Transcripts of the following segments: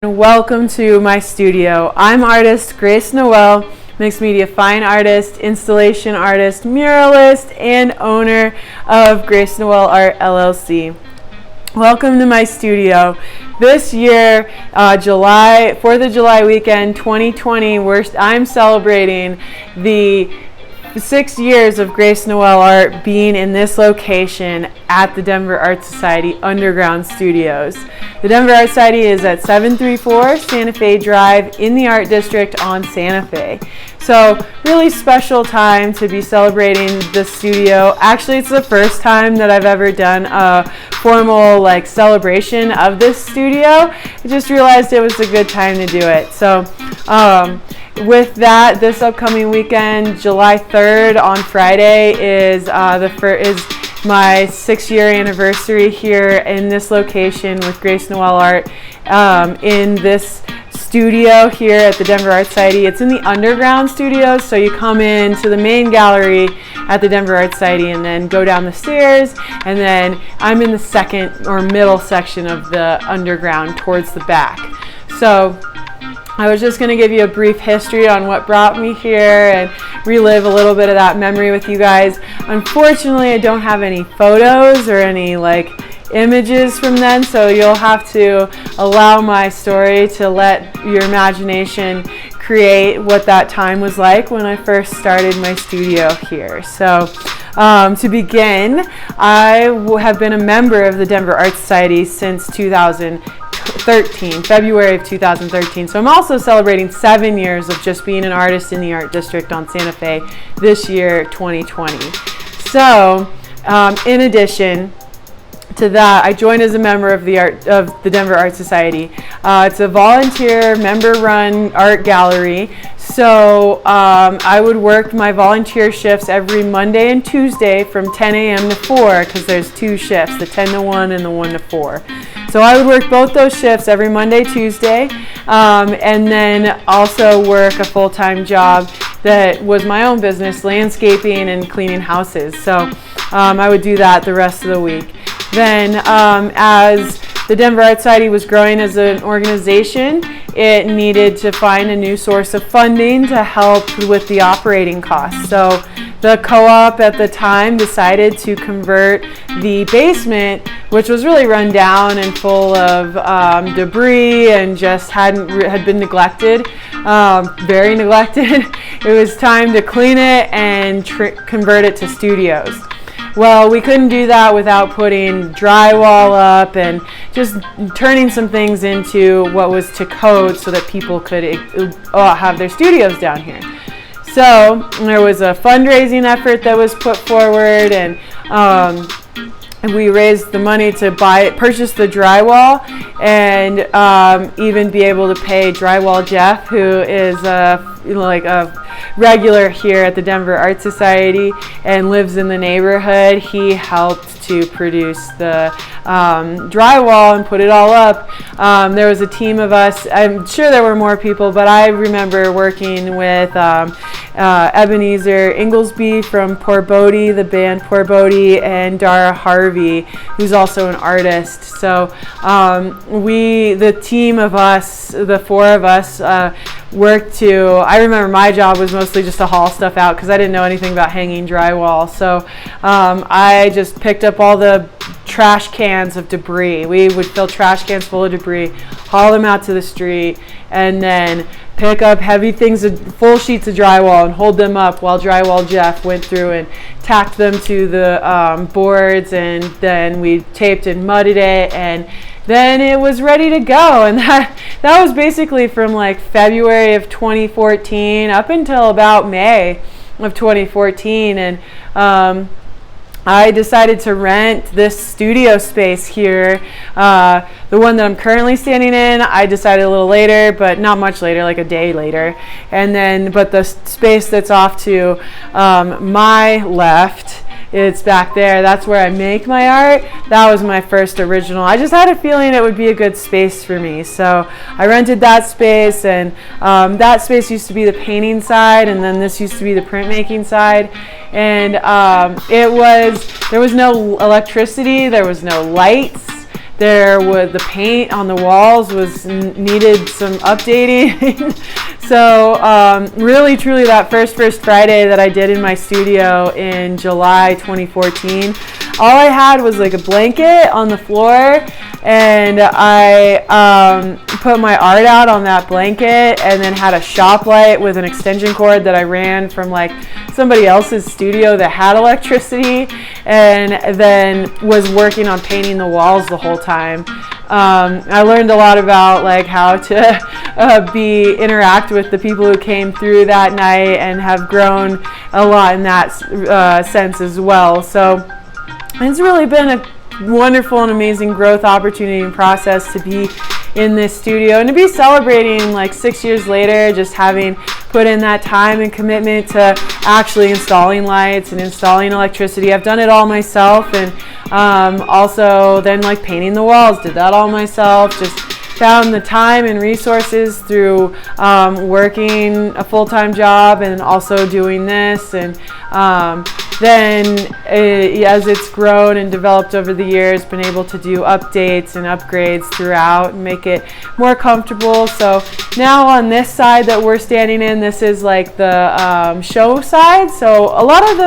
Welcome to my studio. I'm artist Grace Noel, mixed media fine artist, installation artist, muralist, and owner of Grace Noel Art LLC. Welcome to my studio. This year, 4th of July weekend 2020, I'm celebrating the 6 years of Grace Noel Art being in this location at the Denver Art Society Underground Studios. The Denver Art Society is at 734 Santa Fe Drive in the Art District on Santa Fe. So really special time to be celebrating the studio. Actually, it's the first time that I've ever done a formal celebration of this studio. I just realized it was a good time to do it. So with that, this upcoming weekend, July 3rd on Friday, is my 6-year anniversary here in this location with Grace Noel Art in this studio here at the Denver Art Society. It's in the underground studios, so you come into the main gallery at the Denver Art Society and then go down the stairs, and then I'm in the second or middle section of the underground towards the back. So I was just going to give you a brief history on what brought me here and relive a little bit of that memory with you guys. Unfortunately, I don't have any photos or any images from then, so you'll have to allow my story to let your imagination create what that time was like when I first started my studio here. So to begin, I have been a member of the Denver Art Society since 2013, February of 2013. So I'm also celebrating 7 years of just being an artist in the Art District on Santa Fe this year, 2020. So in addition to that, I joined as a member of the Denver Art Society. It's a volunteer member-run art gallery. So I would work my volunteer shifts every Monday and Tuesday from 10 a.m. to 4, because there's 2 shifts, the 10 to 1 and the 1 to 4. So I would work both those shifts every Monday, Tuesday, and then also work a full-time job that was my own business, landscaping and cleaning houses. So I would do that the rest of the week. Then as the Denver Art Society was growing as an organization, it needed to find a new source of funding to help with the operating costs. So the co-op at the time decided to convert the basement, which was really run down and full of debris and just had been neglected, very neglected. It was time to clean it and convert it to studios. Well, we couldn't do that without putting drywall up and just turning some things into what was to code so that people could have their studios down here. So there was a fundraising effort that was put forward, and we raised the money to purchase the drywall, and even be able to pay Drywall Jeff, who is a regular here at the Denver Art Society and lives in the neighborhood. He helped to produce the drywall and put it all up. There was a team of us. I'm sure there were more people, but I remember working with Ebenezer Inglesby from Poor Bodie, the band Poor Bodie, and Dara Harvey, who's also an artist. So the team of us, the 4 of us, worked to, I remember my job was mostly just to haul stuff out because I didn't know anything about hanging drywall. So I just picked up all the trash cans of debris. We would fill trash cans full of debris, haul them out to the street, and then pick up heavy things, full sheets of drywall, and hold them up while Drywall Jeff went through and tacked them to the boards, and then we taped and mudded it, and then it was ready to go. And that was basically from February of 2014 up until about May of 2014. And I decided to rent this studio space here. The one that I'm currently standing in, I decided a little later, but not much later, like a day later. But the space that's off to my left, it's back there. That's where I make my art. That was my first original. I just had a feeling it would be a good space for me. So I rented that space, and that space used to be the painting side, and then this used to be the printmaking side. And there was no electricity, there was no lights, the paint on the walls needed some updating. So really truly that first Friday that I did in my studio in July 2014, all I had was like a blanket on the floor, and I put my art out on that blanket, and then had a shop light with an extension cord that I ran from like somebody else's studio that had electricity, and then was working on painting the walls the whole time. I learned a lot about like how to interact with the people who came through that night, and have grown a lot in that sense as well. So it's really been a wonderful and amazing growth opportunity and process to be in this studio, and to be celebrating like 6 years later, just having put in that time and commitment to actually installing lights and installing electricity. I've done it all myself, and also then like painting the walls, did that all myself. Just found the time and resources through working a full-time job and also doing this, and then as it's grown and developed over the years, been able to do updates and upgrades throughout and make it more comfortable. So now on this side that we're standing in, this is like the show side. So a lot of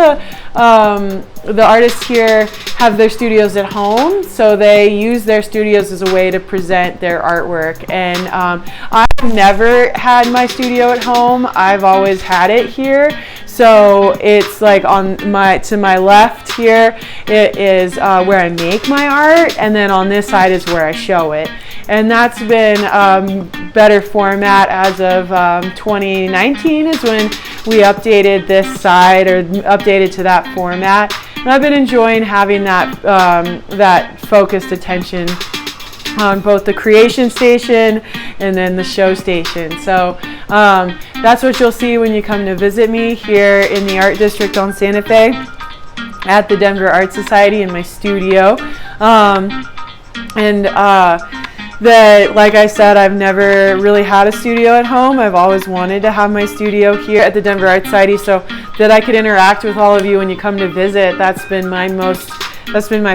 the artists here have their studios at home, so they use their studios as a way to present their artwork. And I've never had my studio at home. I've always had it here. So it's like to my left here, it is where I make my art, and then on this side is where I show it. And that's been better format as of 2019 is when we updated this side, or updated to that format. And I've been enjoying having that focused attention on both the creation station and then the show station. So that's what you'll see when you come to visit me here in the Art District on Santa Fe at the Denver Art Society in my studio. Like I said, I've never really had a studio at home. I've always wanted to have my studio here at the Denver Art Society so that I could interact with all of you when you come to visit. That's been my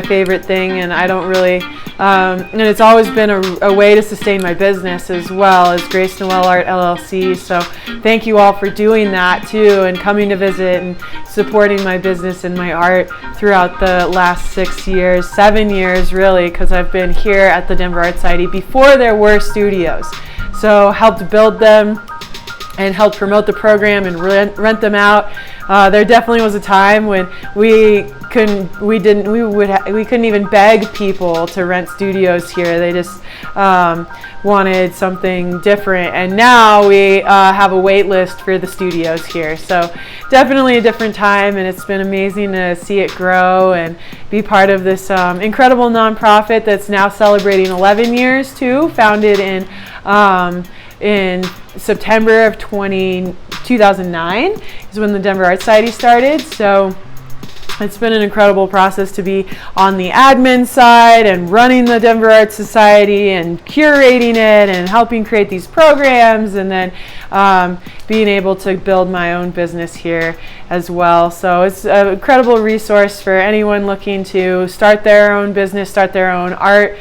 favorite thing, and I don't really, and it's always been a way to sustain my business as well as Grace Noel Art LLC. So thank you all for doing that too, and coming to visit and supporting my business and my art throughout the last 7 years really, because I've been here at the Denver Art Society before there were studios. So helped build them and helped promote the program and rent them out. There definitely was a time when we couldn't even beg people to rent studios here. They just wanted something different, and now we have a wait list for the studios here. So definitely a different time, and it's been amazing to see it grow and be part of this incredible nonprofit that's now celebrating 11 years too. Founded in September of 2009 is when the Denver Art Society started. So it's been an incredible process to be on the admin side and running the Denver Art Society and curating it and helping create these programs, and then being able to build my own business here as well. So it's an incredible resource for anyone looking to start their own business, start their own art,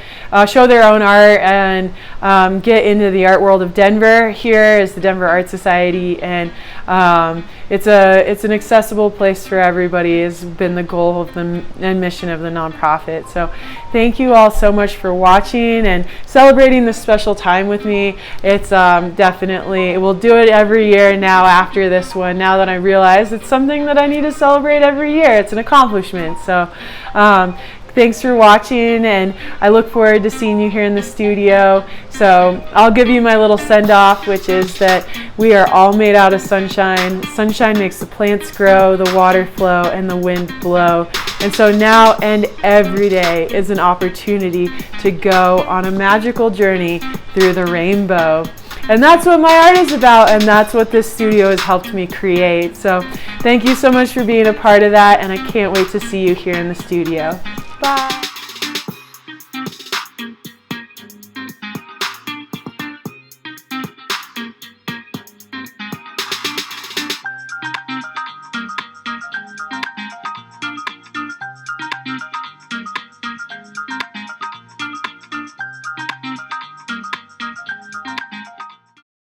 show their own art, and get into the art world of Denver. Here is the Denver Art Society, and it's an accessible place for everybody. Has been the goal of and mission of the nonprofit. So thank you all so much for watching and celebrating this special time with me. It's definitely, we'll do it every year now after this one, now that I realize it's something that I need to celebrate every year. It's an accomplishment. So thanks for watching, and I look forward to seeing you here in the studio. So I'll give you my little send-off, which is that we are all made out of sunshine. Sunshine makes the plants grow, the water flow, and the wind blow. And so now and every day is an opportunity to go on a magical journey through the rainbow. And that's what my art is about, and that's what this studio has helped me create. So thank you so much for being a part of that, and I can't wait to see you here in the studio. Bye.